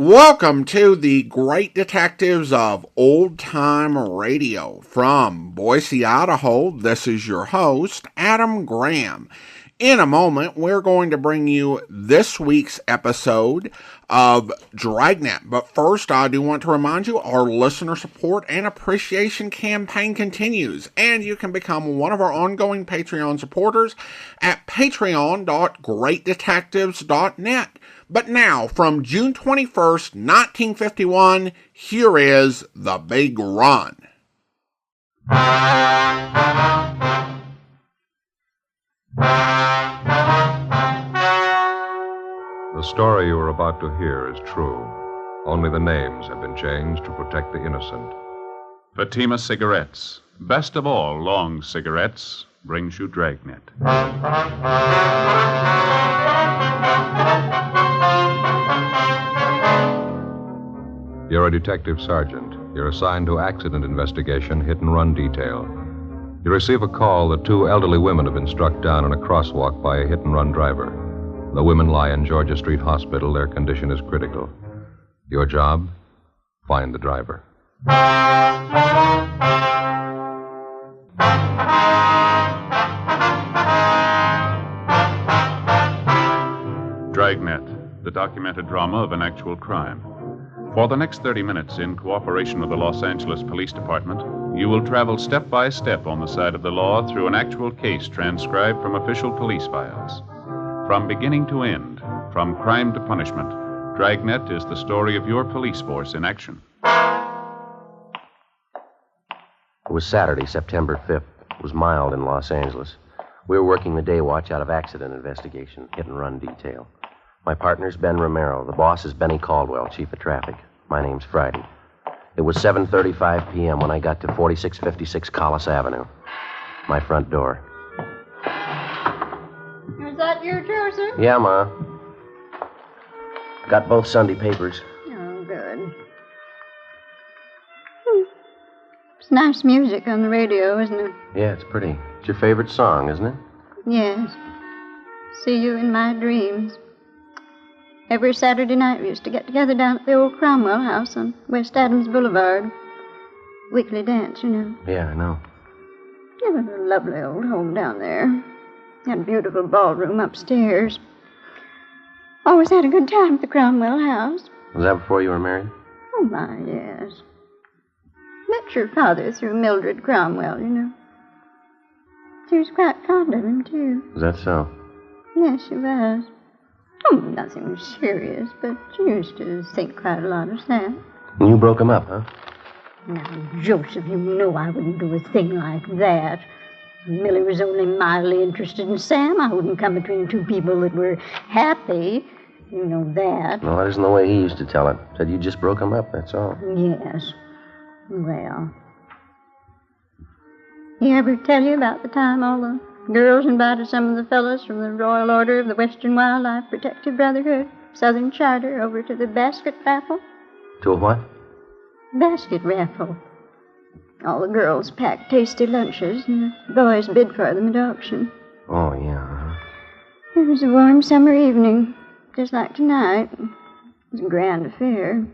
Welcome to the Great Detectives of Old Time Radio. From Boise, Idaho, this is your host, Adam Graham. In a moment, we're going to bring you this week's episode of Dragnet. But first, I do want to remind you, our listener support and appreciation campaign continues, and you can become one of our ongoing Patreon supporters at patreon.greatdetectives.net. But now, from June 21st, 1951, here is The Big Run. The story you are about to hear is true. Only the names have been changed to protect the innocent. Fatima Cigarettes, best of all long cigarettes, brings you Dragnet. You're a detective sergeant. You're assigned to accident investigation, hit-and-run detail. You receive a call that two elderly women have been struck down in a crosswalk by a hit-and-run driver. The women lie in Georgia Street Hospital. Their condition is critical. Your job? Find the driver. Dragnet, the documented drama of an actual crime. For the next 30 minutes, in cooperation with the Los Angeles Police Department, you will travel step by step on the side of the law through an actual case transcribed from official police files. From beginning to end, from crime to punishment, Dragnet is the story of your police force in action. It was Saturday, September 5th. It was mild in Los Angeles. We were working the day watch out of accident investigation, hit-and-run detail. My partner's Ben Romero. The boss is Benny Caldwell, chief of traffic. My name's Friday. It was 7:35 p.m. when I got to 4656 Collis Avenue. My front door. Is that you, Joseph? Yeah, Ma. Got both Sunday papers. Oh, good. It's nice music on the radio, isn't it? Yeah, it's pretty. It's your favorite song, isn't it? Yes. See you in my dreams. Every Saturday night we used to get together down at the old Cromwell house on West Adams Boulevard. Weekly dance, you know. Yeah, I know. It was a lovely old home down there. Had a beautiful ballroom upstairs. Always had a good time at the Cromwell house. Was that before you were married? Oh, my, yes. Met your father through Mildred Cromwell, you know. She was quite fond of him, too. Is that so? Yes, she was. Oh, nothing serious, but she used to think quite a lot of Sam. And you broke him up, huh? Now, Joseph, you know I wouldn't do a thing like that. Millie was only mildly interested in Sam. I wouldn't come between two people that were happy. You know that. No, that isn't the way he used to tell it. Said you just broke him up, that's all. Yes. Well. He ever tell you about the time all the girls invited some of the fellows from the Royal Order of the Western Wildlife Protective Brotherhood, Southern Charter, over to the basket raffle? To a what? Basket raffle. All the girls packed tasty lunches, and the boys bid for them at auction. Oh, yeah. It was a warm summer evening, just like tonight. It was a grand affair.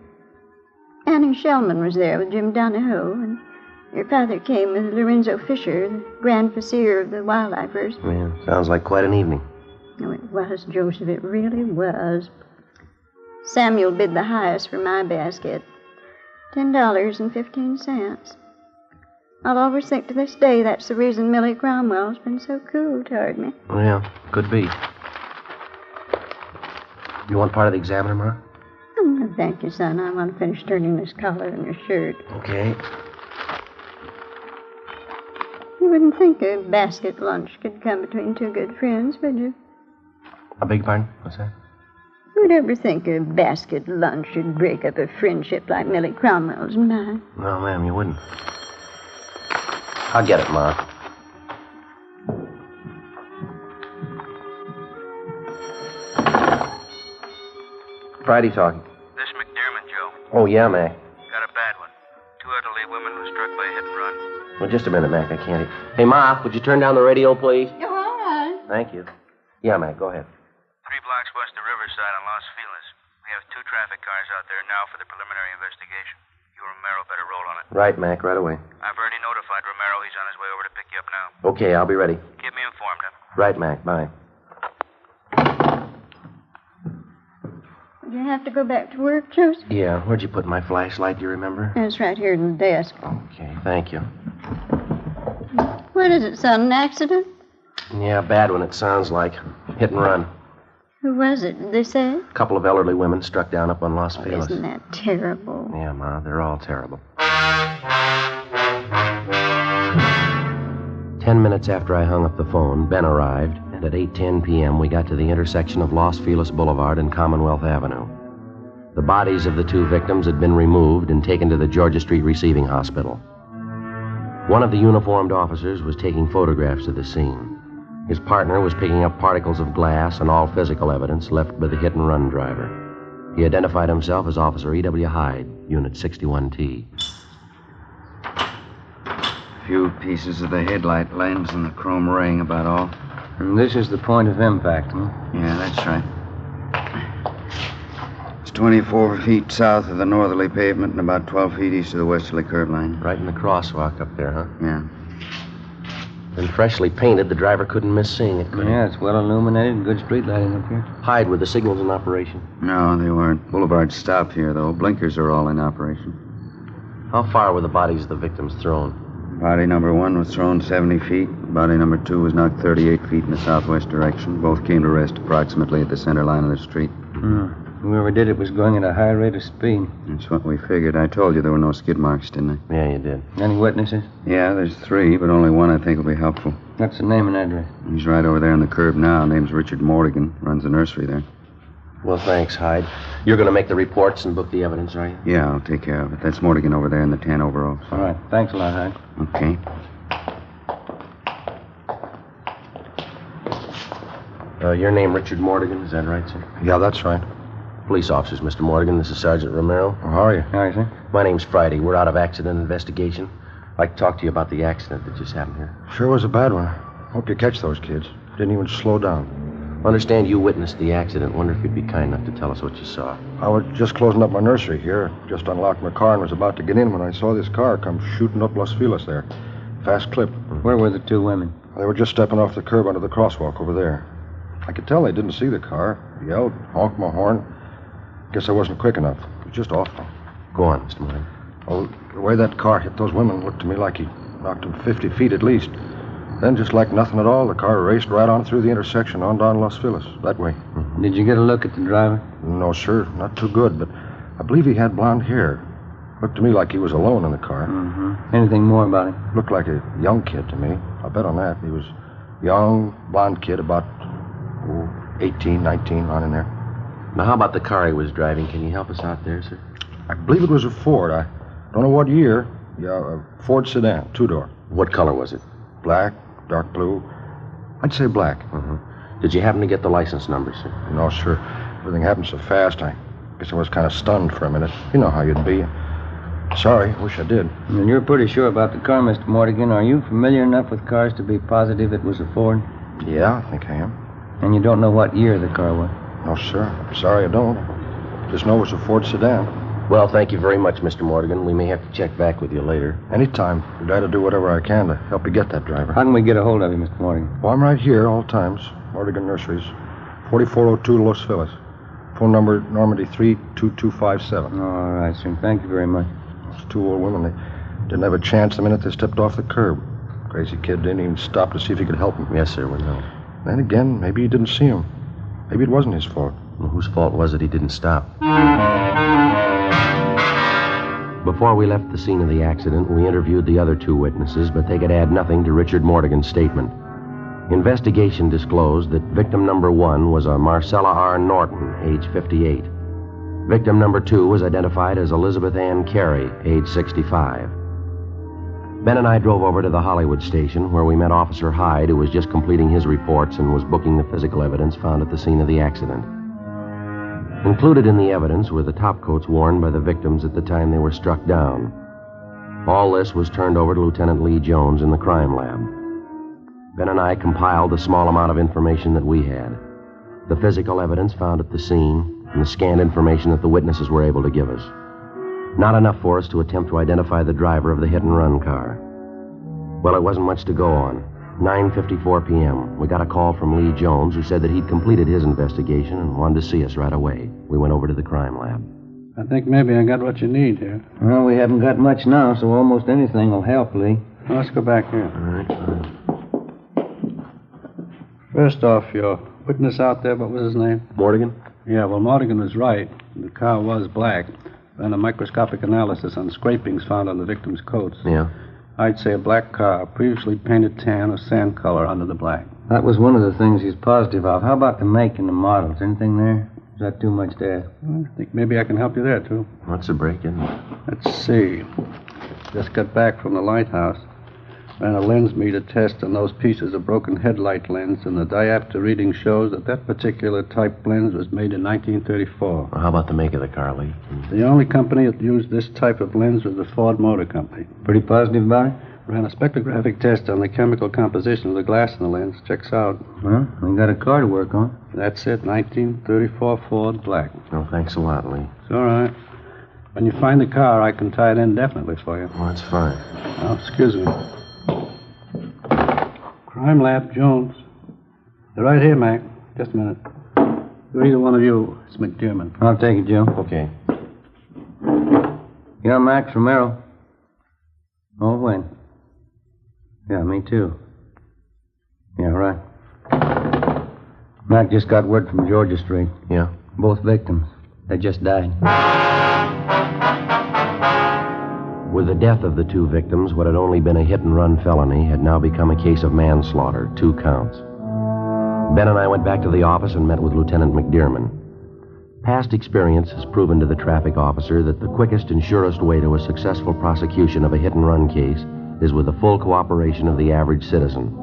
Annie Shellman was there with Jim Donahoe, and your father came with Lorenzo Fisher, the Grand Vizier of the Wildlifers. Yeah, sounds like quite an evening. Oh, it was, Joseph. It really was. Samuel bid the highest for my basket, $10.15. I'll always think to this day that's the reason Millie Cromwell's been so cool toward me. Yeah, could be. You want part of the Examiner, Ma? Oh, no, thank you, son. I want to finish turning this collar on your shirt. Okay. You wouldn't think a basket lunch could come between two good friends, would you? I beg your pardon? What's that? Who'd ever think a basket lunch should break up a friendship like Millie Cromwell's and mine? No, ma'am, you wouldn't. I'll get it, Ma. Friday talking. This McDermott, Joe. Oh, yeah, Mac. Got a bad one. Two elderly women were struck by a hit and run. Well, just a minute, Mac. I can't... Hey, Ma, would you turn down the radio, please? Oh, all right. Thank you. Yeah, Mac, go ahead. 3 blocks west of Riverside on Los Feliz. We have 2 traffic cars out there investigation. You and Romero better roll on it. Right, Mac, right away. I've already notified Romero. He's on his way over to pick you up now. Okay, I'll be ready. Keep me informed, huh? Right, Mac, bye. You have to go back to work, Joseph? Yeah, where'd you put my flashlight, do you remember? It's right here in the desk. Okay, thank you. What is it, son? An accident? Yeah, bad one, it sounds like. Hit and run. Who was it, did they say? A couple of elderly women struck down up on Los Feliz. Isn't that terrible? Yeah, Ma, they're all terrible. 10 minutes after I hung up the phone, Ben arrived, and at 8:10 p.m. we got to the intersection of Los Feliz Boulevard and Commonwealth Avenue. The bodies of the two victims had been removed and taken to the Georgia Street Receiving Hospital. One of the uniformed officers was taking photographs of the scene. His partner was picking up particles of glass and all physical evidence left by the hit-and-run driver. He identified himself as Officer E.W. Hyde, Unit 61T. Few pieces of the headlight lens and the chrome ring, about all. And this is the point of impact, huh? Yeah, that's right. It's 24 feet south of the northerly pavement and about 12 feet east of the westerly curb line. Right in the crosswalk up there, huh? Yeah. And freshly painted, the driver couldn't miss seeing it, could he? Yeah, it's well illuminated, good street lighting up here. Hyde, were the signals in operation? No, they weren't. Boulevards stop here, though. Blinkers are all in operation. How far were the bodies of the victims thrown? Body number 1 was thrown 70 feet. Body number 2 was knocked 38 feet in the southwest direction. Both came to rest approximately at the center line of the street. Whoever did it was going at a high rate of speed. That's what we figured. I told you there were no skid marks, didn't I? Yeah, you did. Any witnesses? Yeah, there's 3, but only one I think will be helpful. What's the name and address? He's right over there on the curb now. Name's Richard Mortigan. Runs the nursery there. Well, thanks, Hyde. You're going to make the reports and book the evidence, are you? Yeah, I'll take care of it. That's Mortigan over there in the tan overalls. All right. Thanks a lot, Hyde. Okay. Your name, Richard Mortigan, is that right, sir? Yeah, that's right. Police officers, Mr. Mortigan. This is Sergeant Romero. Well, how are you? How are you, sir? My name's Friday. We're out of accident investigation. I'd like to talk to you about the accident that just happened here. Sure was a bad one. Hope you catch those kids. Didn't even slow down. Understand you witnessed the accident. Wonder if you'd be kind enough to tell us what you saw. I was just closing up my nursery here. Just unlocked my car and was about to get in when I saw this car come shooting up Los Feliz there. Fast clip. Where were the two women? They were just stepping off the curb onto the crosswalk over there. I could tell they didn't see the car. Yelled, honked my horn. Guess I wasn't quick enough. It was just awful. Go on, Mr. Mortigan. Well, the way that car hit those women looked to me like he knocked them 50 feet at least. Then, just like nothing at all, the car raced right on through the intersection on down Los Feliz, that way. Did you get a look at the driver? No, sir, not too good, but I believe he had blonde hair. Looked to me like he was alone in the car. Anything more about him? Looked like a young kid to me. I'll bet on that. He was young, blonde kid, about 18, 19, on in there. Now, how about the car he was driving? Can you help us out there, sir? I believe it was a Ford. I don't know what year. Yeah, a Ford sedan, 2-door. What color was it? Black, dark blue. I'd say black. Did you happen to get the license number, sir? No, sir. Everything happened so fast, I guess I was kind of stunned for a minute. You know how you'd be. Sorry, wish I did. And you're pretty sure about the car, Mr. Mortigan. Are you familiar enough with cars to be positive it was a Ford? Yeah, I think I am. And you don't know what year the car was? No, sir. I'm sorry I don't. Just know it was a Ford sedan. Well, thank you very much, Mr. Mortigan. We may have to check back with you later. Anytime. I'd glad to do whatever I can to help you get that driver. How can we get a hold of you, Mr. Mortigan? Well, I'm right here all times. Mortigan Nurseries. 4402 Los Feliz. Phone number Normandy 32257. All right, sir. Thank you very much. Those two old women, they didn't have a chance the minute they stepped off the curb. Crazy kid didn't even stop to see if he could help him. Yes, sir, we know. Then again, maybe he didn't see him. Maybe it wasn't his fault. Well, whose fault was it he didn't stop? Before we left the scene of the accident, we interviewed the other two witnesses, but they could add nothing to Richard Mortigan's statement. Investigation disclosed that victim number 1 was a Marcella R. Norton, age 58. Victim number 2 was identified as Elizabeth Ann Carey, age 65. Ben and I drove over to the Hollywood station, where we met Officer Hyde, who was just completing his reports and was booking the physical evidence found at the scene of the accident. Included in the evidence were the topcoats worn by the victims at the time they were struck down. All this was turned over to Lieutenant Lee Jones in the crime lab. Ben and I compiled the small amount of information that we had. The physical evidence found at the scene and the scanned information that the witnesses were able to give us. Not enough for us to attempt to identify the driver of the hit-and-run car. Well, it wasn't much to go on. 9:54 p.m., we got a call from Lee Jones, who said that he'd completed his investigation and wanted to see us right away. We went over to the crime lab. I think maybe I got what you need here. Well, we haven't got much now, so almost anything will help, Lee. Well, let's go back here. All right, fine. First off, your witness out there, what was his name? Mortigan? Yeah, well, Mortigan was right. The car was black. Then a microscopic analysis on scrapings found on the victim's coats. Yeah. I'd say a black car, previously painted tan or sand color under the black. That was one of the things he's positive of. How about the make and the models? Anything there? Is that too much to ask? I think maybe I can help you there, too. What's the break-in? Let's see. Just got back from the lighthouse. Ran a lens meter test on those pieces of broken headlight lens, and the diopter reading shows that that particular type lens was made in 1934. Well, how about the make of the car, Lee? The only company that used this type of lens was the Ford Motor Company. Pretty positive about it? Ran a spectrographic test on the chemical composition of the glass in the lens. Checks out. Well, we got a car to work on. That's it, 1934 Ford black. Oh, thanks a lot, Lee. It's all right. When you find the car, I can tie it in definitely for you. Well, that's fine. Oh, excuse me. Crime Lab, Jones. They're right here, Mac. Just a minute. You're either one of you. It's McDermott. I'll take it, Joe. Okay. Yeah, Max Romero. Oh, when? Yeah, me too. Yeah, right. Mac just got word from Georgia Street. Yeah? Both victims. They just died. With the death of the two victims, what had only been a hit-and-run felony had now become a case of manslaughter, 2 counts. Ben and I went back to the office and met with Lieutenant McDermott. Past experience has proven to the traffic officer that the quickest and surest way to a successful prosecution of a hit-and-run case is with the full cooperation of the average citizen.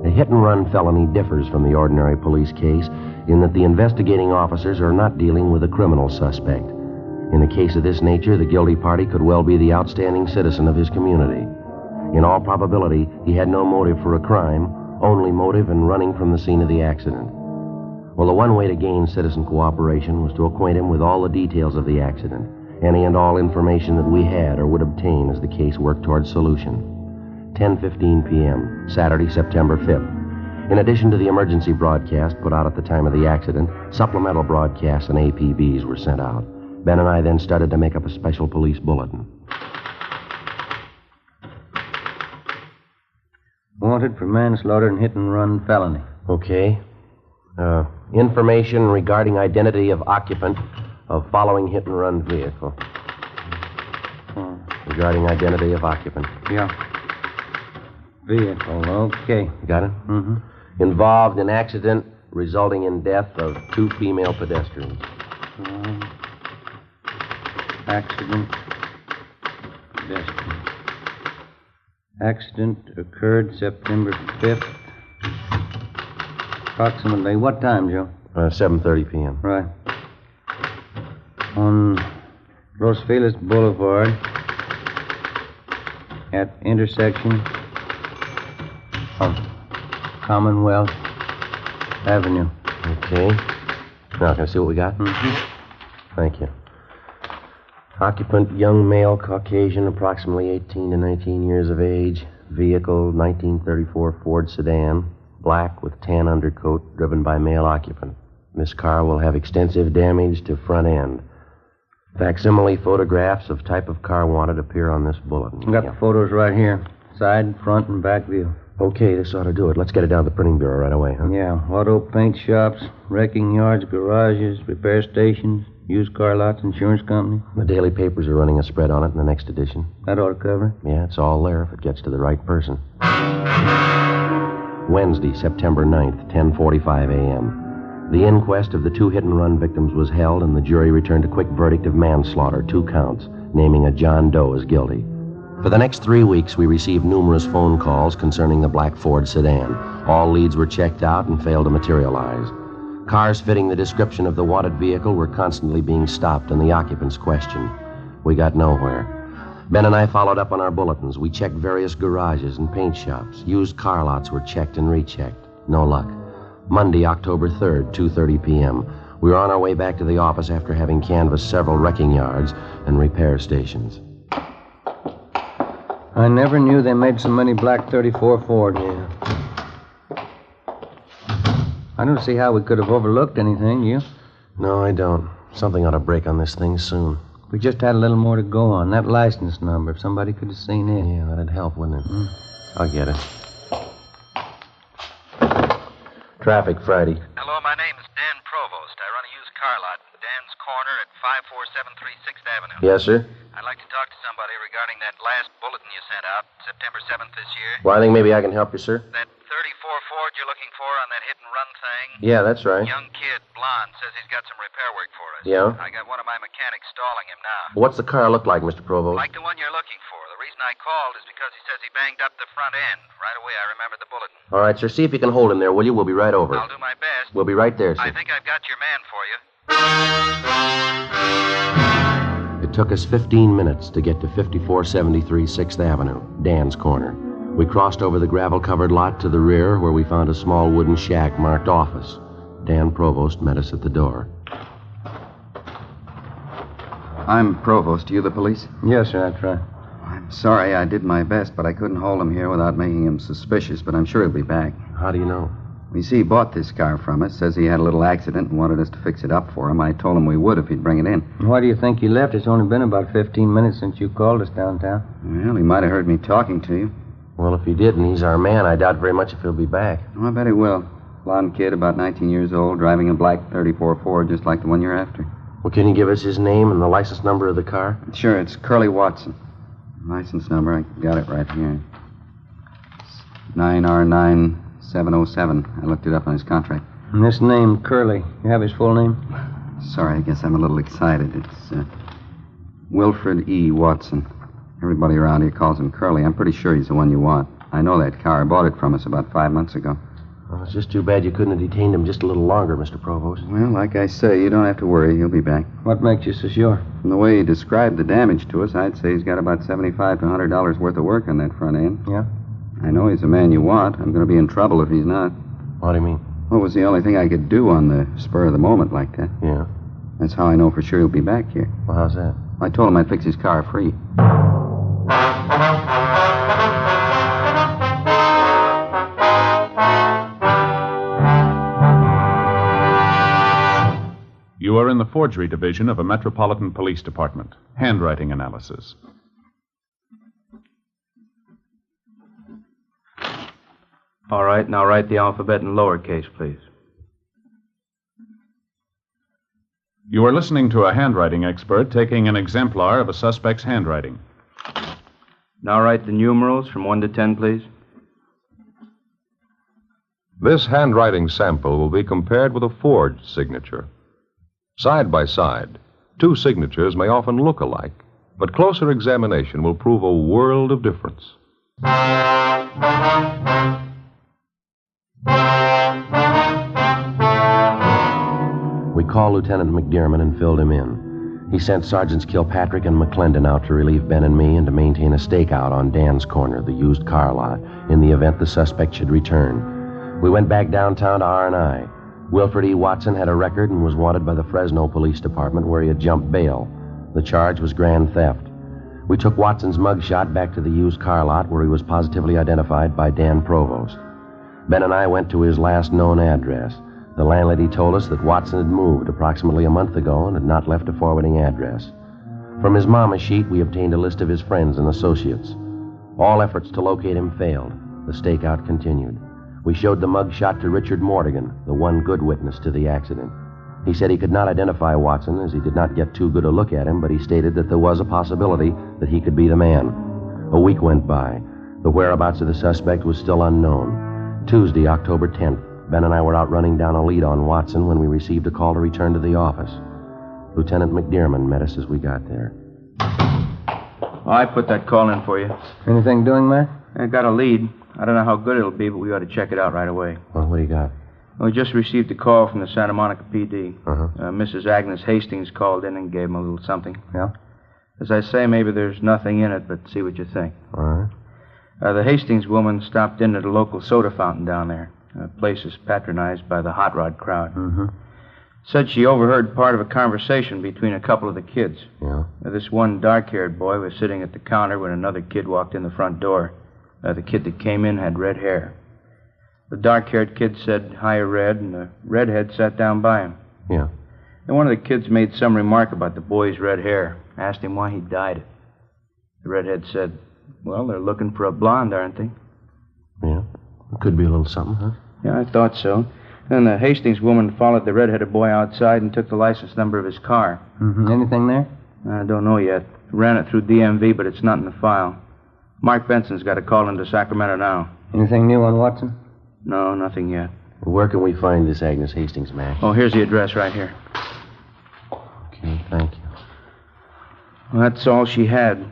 A hit-and-run felony differs from the ordinary police case in that the investigating officers are not dealing with a criminal suspect. In a case of this nature, the guilty party could well be the outstanding citizen of his community. In all probability, he had no motive for a crime, only motive in running from the scene of the accident. Well, the one way to gain citizen cooperation was to acquaint him with all the details of the accident, any and all information that we had or would obtain as the case worked towards solution. 10:15 p.m., Saturday, September 5th. In addition to the emergency broadcast put out at the time of the accident, supplemental broadcasts and APBs were sent out. Ben and I then started to make up a special police bulletin. Wanted for manslaughter and hit-and-run felony. Okay. Information regarding identity of occupant of following hit-and-run vehicle. Regarding identity of occupant. Yeah. Vehicle, okay. You got it? Mm-hmm. Involved in accident resulting in death of 2 female pedestrians. Accident. Pedestrian. Accident occurred September 5th. Approximately what time, Joe? 7:30 p.m. Right. On Los Feliz Boulevard at intersection of Commonwealth Avenue. Okay. Now, can I see what we got? Mm-hmm. Thank you. Occupant, young male, Caucasian, approximately 18 to 19 years of age. Vehicle, 1934 Ford sedan, black with tan undercoat, driven by male occupant. This car will have extensive damage to front end. Facsimile photographs of type of car wanted appear on this bulletin. Got the photos right here. Side, front, and back view. Okay, this ought to do it. Let's get it down to the printing bureau right away, huh? Yeah. Auto paint shops, wrecking yards, garages, repair stations, used car lots, insurance company. The daily papers are running a spread on it in the next edition. That ought to cover it. Yeah, it's all there if it gets to the right person. Wednesday, September 9th, 10:45 a.m. The inquest of the 2 hit-and-run victims was held, and the jury returned a quick verdict of manslaughter, 2 counts, naming a John Doe as guilty. For the next 3 weeks, we received numerous phone calls concerning the black Ford sedan. All leads were checked out and failed to materialize. Cars fitting the description of the wanted vehicle were constantly being stopped and the occupants questioned. We got nowhere. Ben and I followed up on our bulletins. We checked various garages and paint shops. Used car lots were checked and rechecked. No luck. Monday, October 3rd, 2:30 p.m. We were on our way back to the office after having canvassed several wrecking yards and repair stations. I never knew they made so many black 34 Fords. Yeah. I don't see how we could have overlooked anything, you? No, I don't. Something ought to break on this thing soon. We just had a little more to go on. That license number, if somebody could have seen it. Yeah, that'd help, wouldn't it? I'll get it. Traffic, Friday. Hello, my name is Dan Provost. I run a used car lot in Dan's Corner at 54736 6th Avenue. Yes, sir? I'd like to talk to somebody regarding that last bulletin you sent out, September 7th this year. Well, I think maybe I can help you, sir. That 34 Ford you're looking for on that hit-and-run thing? Yeah, that's right. Young kid, blonde, says he's got some repair work for us. Yeah? I got one of my mechanics stalling him now. What's the car look like, Mr. Provost? Like the one you're looking for. The reason I called is because he says he banged up the front end. Right away, I remembered the bulletin. All right, sir. See if you can hold him there, will you? We'll be right over. I'll do my best. We'll be right there, sir. I think I've got your man for you. It took us 15 minutes to get to 5473 6th Avenue, Dan's Corner. We crossed over the gravel-covered lot to the rear, where we found a small wooden shack marked office. Dan Provost met us at the door. I'm Provost. You the police? Yes, sir, that's right. I'm sorry I did my best, but I couldn't hold him here without making him suspicious, but I'm sure he'll be back. How do you know? You see, he bought this car from us, says he had a little accident and wanted us to fix it up for him. I told him we would if he'd bring it in. Why do you think he left? It's only been about 15 minutes since you called us downtown. Well, he might have heard me talking to you. Well, if he did and he's our man, I doubt very much if he'll be back. Oh, I bet he will. Blonde kid, about 19 years old, driving a black 34 Ford just like the one you're after. Well, can you give us his name and the license number of the car? Sure, it's Curly Watson. License number, I got it right here. It's 9R9707. I looked it up on his contract. And this name, Curly, you have his full name? Sorry, I guess I'm a little excited. It's Wilfred E. Watson. Everybody around here calls him Curly. I'm pretty sure he's the one you want. I know that car. I bought it from us about 5 months ago. Well, it's just too bad you couldn't have detained him just a little longer, Mr. Provost. Well, like I say, you don't have to worry. He'll be back. What makes you so sure? From the way he described the damage to us, I'd say he's got about $75 to $100 worth of work on that front end. Yeah? I know he's the man you want. I'm going to be in trouble if he's not. What do you mean? Well, it was the only thing I could do on the spur of the moment like that. Yeah. That's how I know for sure he'll be back here. Well, how's that? I told him I'd fix his car free. You are in the forgery division of a Metropolitan Police Department. Handwriting analysis. All right, now write the alphabet in lowercase, please. You are listening to a handwriting expert taking an exemplar of a suspect's handwriting. Now write the numerals from 1 to 10, please. This handwriting sample will be compared with a forged signature. Side by side, two signatures may often look alike, but closer examination will prove a world of difference. We called Lieutenant McDermott and filled him in. He sent Sergeants Kilpatrick and McClendon out to relieve Ben and me and to maintain a stakeout on Dan's Corner, the used car lot, in the event the suspect should return. We went back downtown to R&I. Wilfred E. Watson had a record and was wanted by the Fresno Police Department, where he had jumped bail. The charge was grand theft. We took Watson's mugshot back to the used car lot, where he was positively identified by Dan Provost. Ben and I went to his last known address. The landlady told us that Watson had moved approximately a month ago and had not left a forwarding address. From his mama sheet, we obtained a list of his friends and associates. All efforts to locate him failed. The stakeout continued. We showed the mugshot to Richard Mortigan, the one good witness to the accident. He said he could not identify Watson as he did not get too good a look at him, but he stated that there was a possibility that he could be the man. A week went by. The whereabouts of the suspect was still unknown. Tuesday, October 10th, Ben and I were out running down a lead on Watson when we received a call to return to the office. Lieutenant McDermott met us as we got there. I put that call in for you. Anything doing, Matt? I got a lead. I don't know how good it'll be, but we ought to check it out right away. Well, what do you got? We just received a call from the Santa Monica PD. Uh-huh. Mrs. Agnes Hastings called in and gave him a little something. Yeah? As I say, maybe there's nothing in it, but see what you think. All right. The Hastings woman stopped in at a local soda fountain down there. The place is patronized by the hot rod crowd. Mm-hmm. Said she overheard part of a conversation between a couple of the kids. Yeah? This one dark-haired boy was sitting at the counter when another kid walked in the front door. The kid that came in had red hair. The dark-haired kid said, "Hi, Red," and the redhead sat down by him. Yeah. Then one of the kids made some remark about the boy's red hair, asked him why he dyed it. The redhead said, "Well, they're looking for a blonde, aren't they?" Yeah? It could be a little something, huh? Yeah, I thought so. Then the Hastings woman followed the red-headed boy outside and took the license number of his car. Mm-hmm. Anything there? I don't know yet. Ran it through DMV, but it's not in the file. Mark Benson's got a call into Sacramento now. Anything new on Watson? No, nothing yet. Where can we find this Agnes Hastings, Mac? Oh, here's the address right here. Okay, thank you. Well, that's all she had.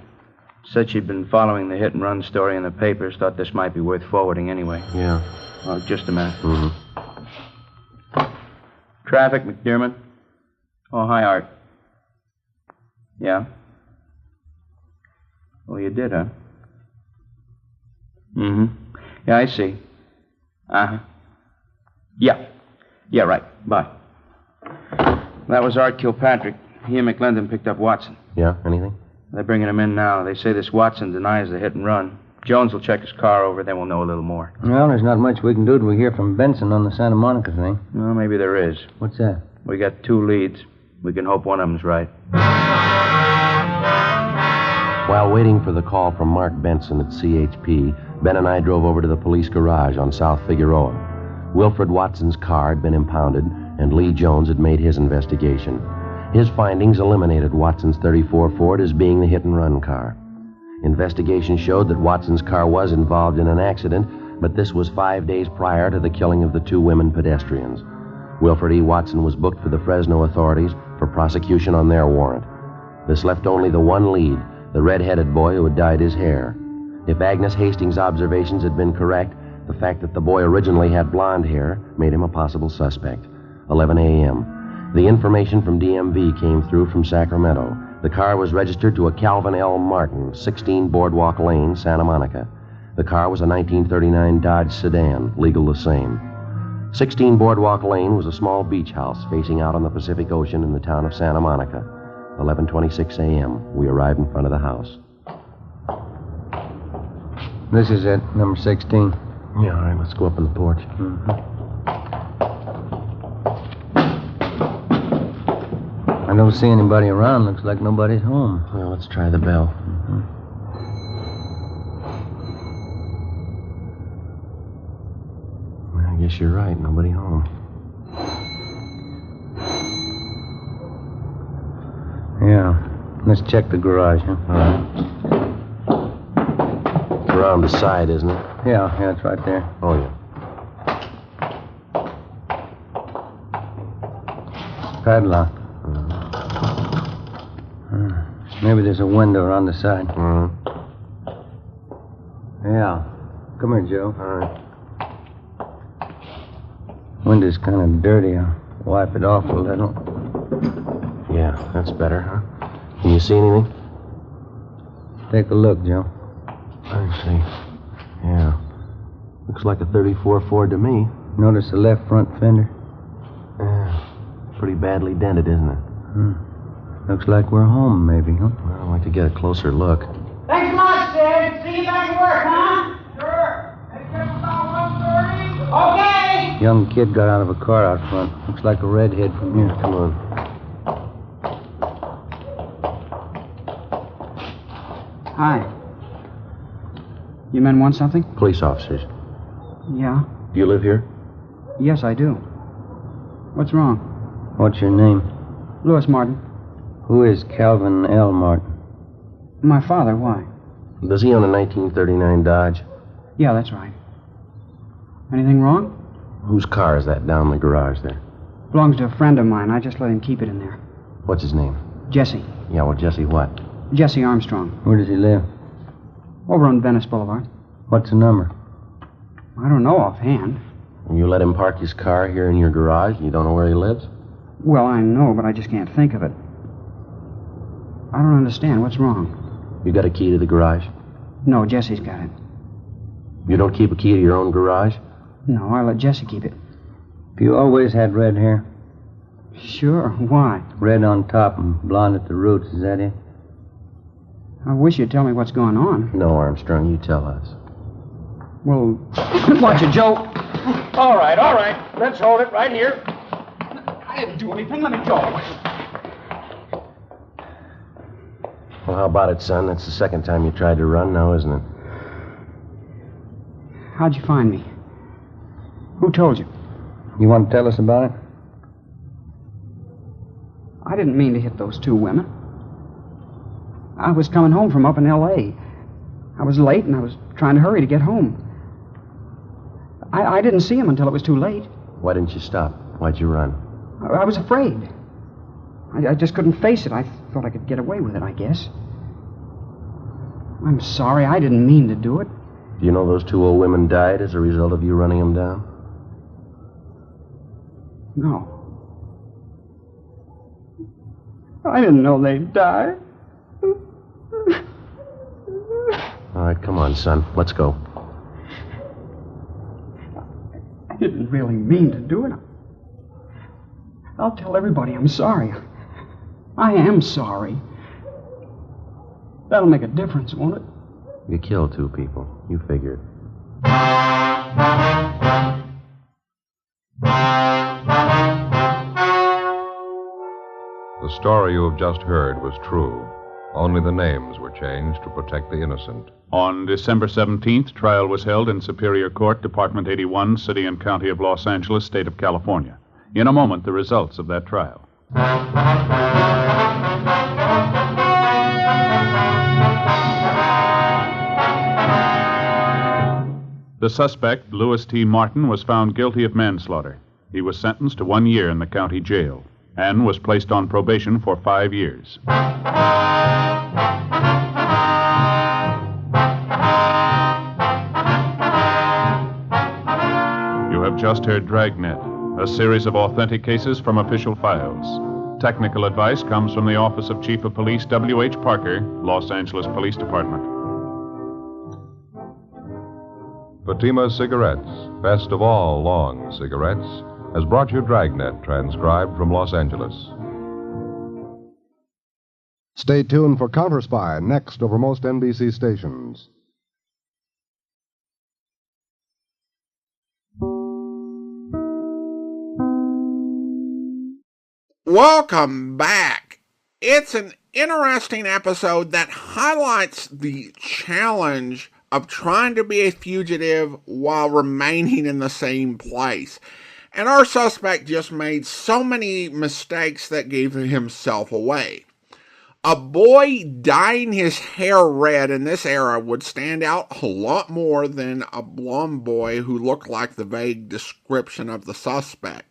Said she'd been following the hit-and-run story in the papers. Thought this might be worth forwarding anyway. Yeah. Oh, just a minute. Mm-hmm. Traffic, McDermott. Oh, hi, Art. Yeah? Oh, you did, huh? Mm-hmm. Yeah, I see. Uh-huh. Yeah. Yeah, right. Bye. That was Art Kilpatrick. He and McLendon picked up Watson. Yeah, anything? They're bringing him in now. They say this Watson denies the hit and run. Jones will check his car over, then we'll know a little more. Well, there's not much we can do till we hear from Benson on the Santa Monica thing. Well, maybe there is. What's that? We got 2 leads. We can hope one of them's right. While waiting for the call from Mark Benson at CHP, Ben and I drove over to the police garage on South Figueroa. Wilfred Watson's car had been impounded, and Lee Jones had made his investigation. His findings eliminated Watson's 34 Ford as being the hit-and-run car. Investigation showed that Watson's car was involved in an accident, but this was 5 days prior to the killing of the 2 women pedestrians. Wilfred E. Watson was booked for the Fresno authorities for prosecution on their warrant. This left only the one lead, the red-headed boy who had dyed his hair. If Agnes Hastings' observations had been correct, the fact that the boy originally had blonde hair made him a possible suspect. 11 a.m. The information from DMV came through from Sacramento. The car was registered to a Calvin L. Martin, 16 Boardwalk Lane, Santa Monica. The car was a 1939 Dodge sedan, legal the same. 16 Boardwalk Lane was a small beach house facing out on the Pacific Ocean in the town of Santa Monica. 11:26 a.m. We arrived in front of the house. This is it, number 16. Yeah, all right, let's go up on the porch. Mm-hmm. I don't see anybody around. Looks like nobody's home. Well, let's try the bell. Mm-hmm. Well, I guess you're right. Nobody home. Yeah. Let's check the garage, huh? All right. It's around the side, isn't it? Yeah, it's right there. Oh, yeah. Padlock. Maybe there's a window around the side. Mm-hmm. Yeah. Come here, Joe. All right. Window's kind of dirty. I'll wipe it off a little. Yeah, that's better, huh? Can you see anything? Take a look, Joe. I see. Yeah. Looks like a 34 Ford to me. Notice the left front fender? Yeah. Pretty badly dented, isn't it? Looks like we're home, maybe, huh? Well, I'd like to get a closer look. Thanks a lot, Sid. See you back at work, huh? Sure. Expect about 1:30. Okay. Young kid got out of a car out front. Looks like a redhead from here. Come on. Hi. You men want something? Police officers. Yeah. Do you live here? Yes, I do. What's wrong? What's your name? Louis Martin. Who is Calvin L. Martin? My father, why? Does he own a 1939 Dodge? Yeah, that's right. Anything wrong? Whose car is that down in the garage there? Belongs to a friend of mine. I just let him keep it in there. What's his name? Jesse. Yeah, well, Jesse what? Jesse Armstrong. Where does he live? Over on Venice Boulevard. What's the number? I don't know offhand. And you let him park his car here in your garage? You don't know where he lives? Well, I know, but I just can't think of it. I don't understand. What's wrong? You got a key to the garage? No, Jesse's got it. You don't keep a key to your own garage? No, I let Jesse keep it. Have you always had red hair? Sure, why? Red on top and blonde at the roots, is that it? I wish you'd tell me what's going on. No, Armstrong, you tell us. Well, watch it, Joe. All right. Let's hold it right here. I didn't do anything. Let me go. Well, how about it, son? That's the second time you tried to run now, isn't it? How'd you find me? Who told you? You want to tell us about it? I didn't mean to hit those two women. I was coming home from up in L.A. I was late, and I was trying to hurry to get home. I didn't see him until it was too late. Why didn't you stop? Why'd you run? I was afraid. I just couldn't face it. I thought I could get away with it, I guess. I'm sorry. I didn't mean to do it. Do you know those two old women died as a result of you running them down? No. I didn't know they'd die. All right, come on, son. Let's go. I didn't really mean to do it. I'll tell everybody I'm sorry. I am sorry. That'll make a difference, won't it? You killed two people. You figured. The story you have just heard was true. Only the names were changed to protect the innocent. On December 17th, trial was held in Superior Court, Department 81, City and County of Los Angeles, State of California. In a moment, the results of that trial. The suspect, Louis T. Martin, was found guilty of manslaughter. He was sentenced to 1 year in the county jail and was placed on probation for 5 years. You have just heard Dragnet, a series of authentic cases from official files. Technical advice comes from the Office of Chief of Police W.H. Parker, Los Angeles Police Department. Fatima Cigarettes, best of all long cigarettes, has brought you Dragnet, transcribed from Los Angeles. Stay tuned for Counter Spy, next over most NBC stations. Welcome back. It's an interesting episode that highlights the challenge of trying to be a fugitive while remaining in the same place. And our suspect just made so many mistakes that gave himself away. A boy dyeing his hair red in this era would stand out a lot more than a blonde boy who looked like the vague description of the suspect.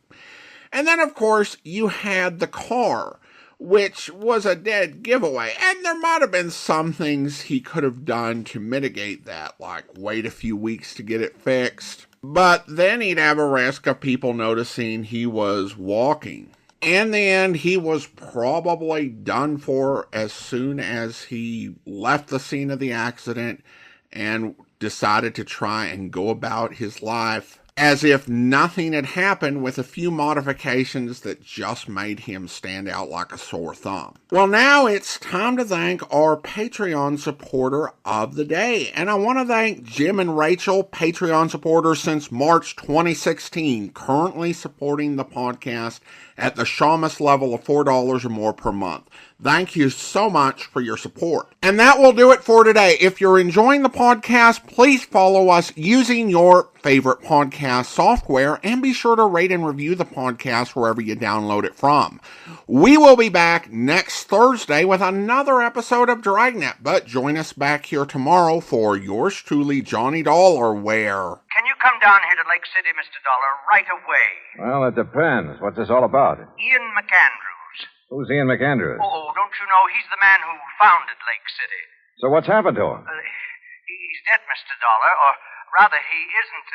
And then, of course, you had the car, which was a dead giveaway. And there might have been some things he could have done to mitigate that, like wait a few weeks to get it fixed. But then he'd have a risk of people noticing he was walking. In the end, he was probably done for as soon as he left the scene of the accident and decided to try and go about his life as if nothing had happened, with a few modifications that just made him stand out like a sore thumb. Well, now it's time to thank our Patreon supporter of the day. And I want to thank Jim and Rachel, Patreon supporters since March 2016, currently supporting the podcast at the Shamus level of $4 or more per month. Thank you so much for your support. And that will do it for today. If you're enjoying the podcast, please follow us using your favorite podcast software, and be sure to rate and review the podcast wherever you download it from. We will be back next Thursday with another episode of Dragnet, but join us back here tomorrow for yours truly, Johnny Dollar, where... Can you come down here to Lake City, Mr. Dollar, right away? Well, it depends. What's this all about? Ian McAndrews. Who's Ian McAndrews? Oh, don't you know he's the man who founded Lake City? So what's happened to him? He's dead, Mr. Dollar, or rather, he isn't.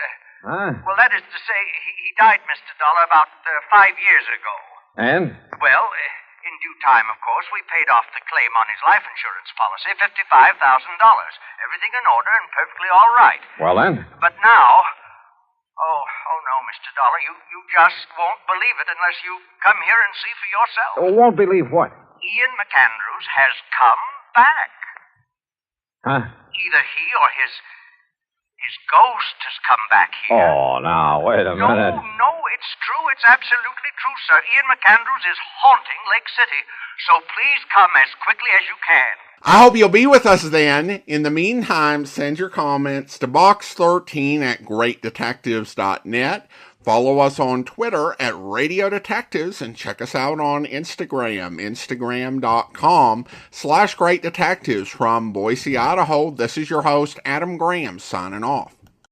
Huh? Well, that is to say, he died, Mr. Dollar, about 5 years ago. And? Well, in due time, of course, we paid off the claim on his life insurance policy, $55,000. Everything in order and perfectly all right. Well, then? But now... Oh, no, Mr. Mr. Dollar. You just won't believe it unless you come here and see for yourself. Won't believe what? Ian McAndrews has come back. Huh? Either he or his ghost has come back here. Oh, now, wait a minute. No, it's true. It's absolutely true, sir. Ian McAndrews is haunting Lake City. So please come as quickly as you can. I hope you'll be with us then. In the meantime, send your comments to box13@greatdetectives.net. Follow us on Twitter at Radio Detectives and check us out on Instagram, instagram.com/Great Detectives. From Boise, Idaho, this is your host, Adam Graham, signing off.